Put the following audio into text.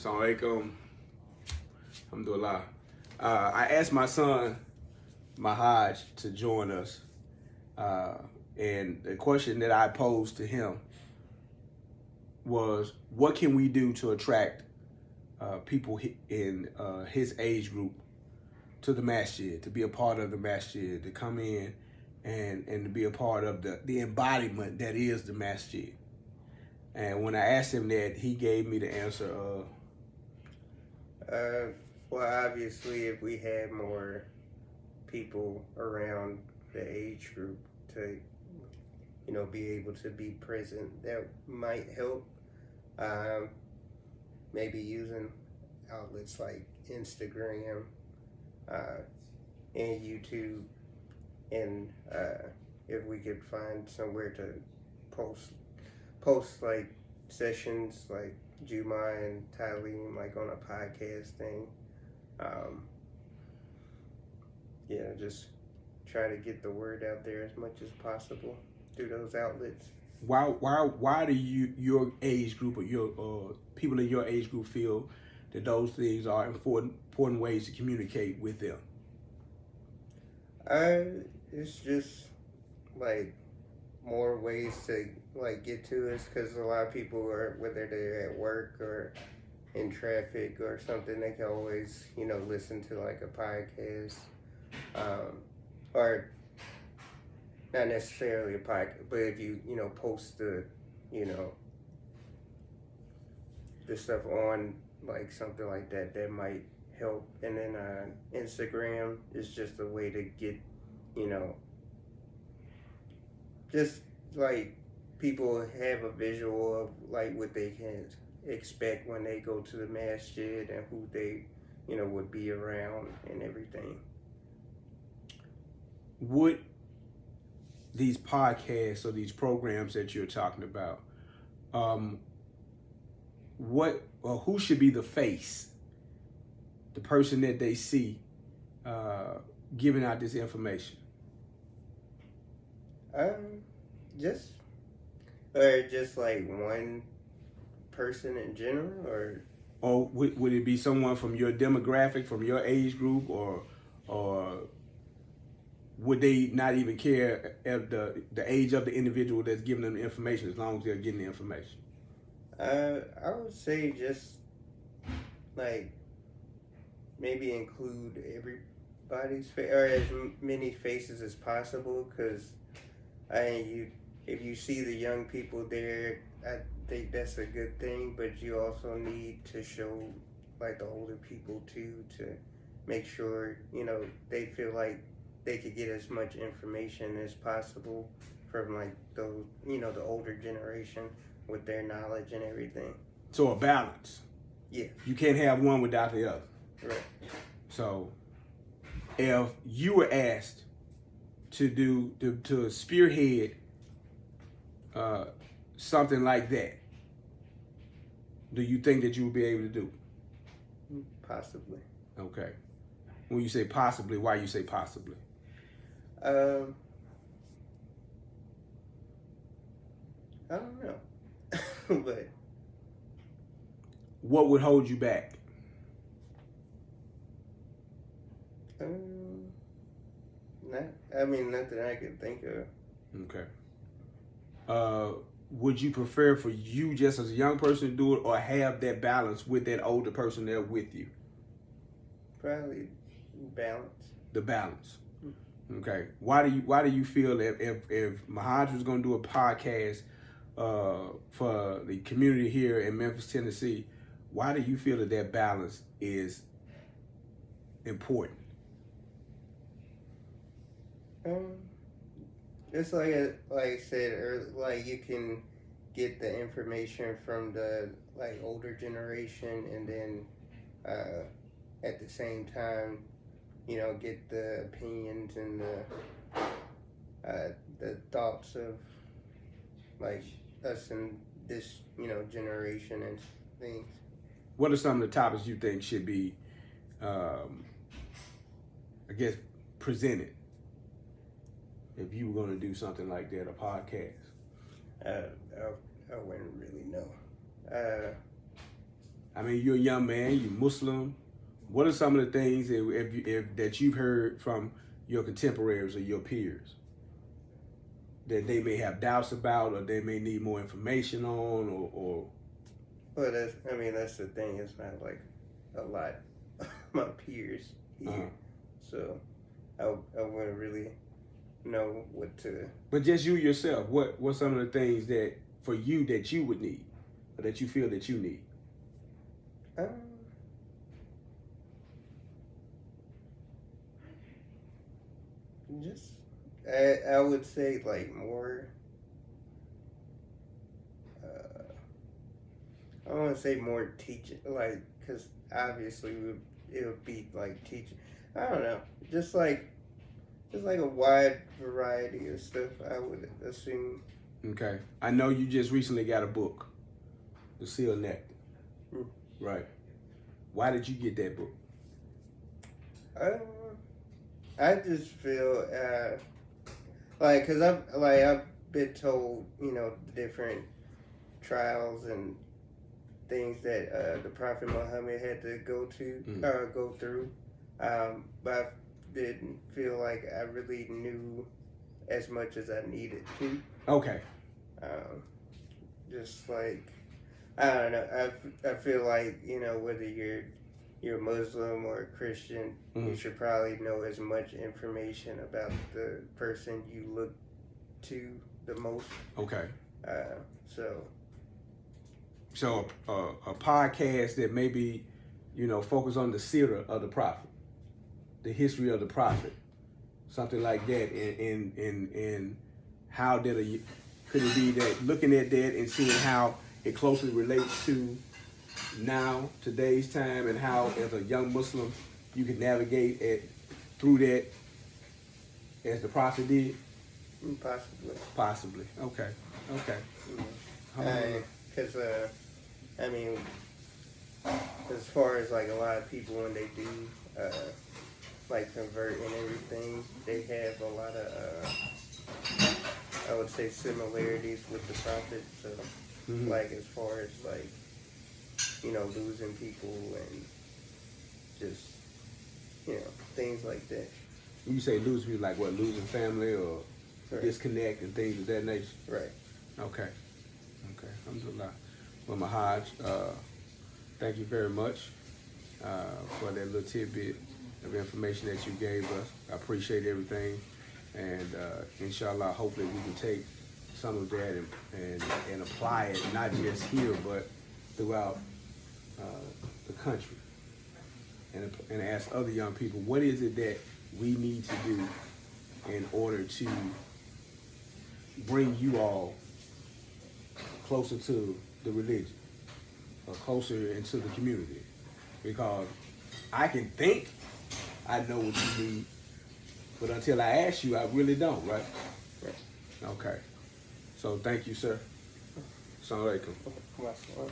Assalamu alaikum. Alhamdulillah. I asked my son, Mahaj, to join us. And the question that I posed to him was, what can we do to attract people in his age group to the masjid, to be a part of the masjid, to come in and to be a part of the embodiment that is the masjid. And when I asked him that, he gave me the answer of, well, obviously, if we had more people around the age group to, be able to be present, that might help. Maybe using outlets like Instagram and YouTube, and if we could find somewhere to post like sessions like Juma and Talim, like on a podcast thing. Just try to get the word out there as much as possible through those outlets. Why do your age group or your people in your age group feel that those things are important ways to communicate with them? It's just like more ways to like get to us, because a lot of people are, whether they're at work or in traffic or something, they can always listen to like a podcast, or not necessarily a podcast, but if you post the the stuff on like something like that, that might help. And then Instagram is just a way to get just like people have a visual of like what they can expect when they go to the masjid and who they would be around and everything. Would these podcasts or these programs that you're talking about, who should be the face, the person that they see giving out this information? Just like one person in general, or would it be someone from your demographic, from your age group, or would they not even care at the age of the individual that's giving them the information, as long as they're getting the information? I would say just like maybe include everybody's face, or as many faces as possible, because if you see the young people there, I think that's a good thing, but you also need to show like the older people too, to make sure they feel like they could get as much information as possible from like those the older generation with their knowledge and everything. So a balance. Yeah. You can't have one without the other. Right. So if you were asked to spearhead something like that, do you think that you would be able to do? Possibly. Okay. When you say possibly, why you say possibly? I don't know. But what would hold you back? Nothing I could think of. Okay. Would you prefer for you just as a young person to do it, or have that balance with that older person there with you? Probably balance. The balance. Okay. Why do you feel that if Mahaj was going to do a podcast for the community here in Memphis, Tennessee, why do you feel that balance is important? It's like I said earlier, like you can get the information from the like older generation, and then at the same time, get the opinions and the thoughts of like us and this generation and things. What are some of the topics you think should be, presented if you were going to do something like that, a podcast? I wouldn't really know. mean, you're a young man, you're Muslim. What are some of the things that you've heard from your contemporaries or your peers that they may have doubts about, or they may need more information on, or? Well, that's the thing. It's not like a lot of my peers here, so I wouldn't really know what to. But just you yourself, what some of the things that for you that you would need, or that you feel that you need? Just I would say like more. I want to say more teaching, like, because obviously it would be like teaching. I don't know, just like a wide variety of stuff. I would assume. Okay, I know you just recently got a book, The Seal Nectar. Right. Why did you get that book? I just feel like, cause I've been told, the different trials and things that the Prophet Muhammad had to go through, but I didn't feel like I really knew as much as I needed to. Okay. Just like, I don't know. I feel like, whether you're Muslim or a Christian, you should probably know as much information about the person you look to the most. Okay. So a podcast that maybe, focus on the seerah of the prophet, the history of the prophet, something like that, and how could it be that looking at that and seeing how it closely relates to now, today's time, and how as a young Muslim you can navigate through that as the prophet did? Possibly. Okay. Because as far as like a lot of people when they do like convert and everything, they have a lot of I would say similarities with the prophet. So like as far as like losing people and just things like that. When you say losing people, like what, losing family or disconnect and things of that nature? Right. Okay. Alhamdulillah. Well, Mahaj, thank you very much for that little tidbit of information that you gave us. I appreciate everything, and inshallah, hopefully we can take some of that and apply it, not just here, but throughout the country, and ask other young people, what is it that we need to do in order to bring you all closer to the religion, or closer into the community? Because I can think I know what you need, but until I ask you, I really don't, right? Okay. So thank you, sir. Assalamu alaikum.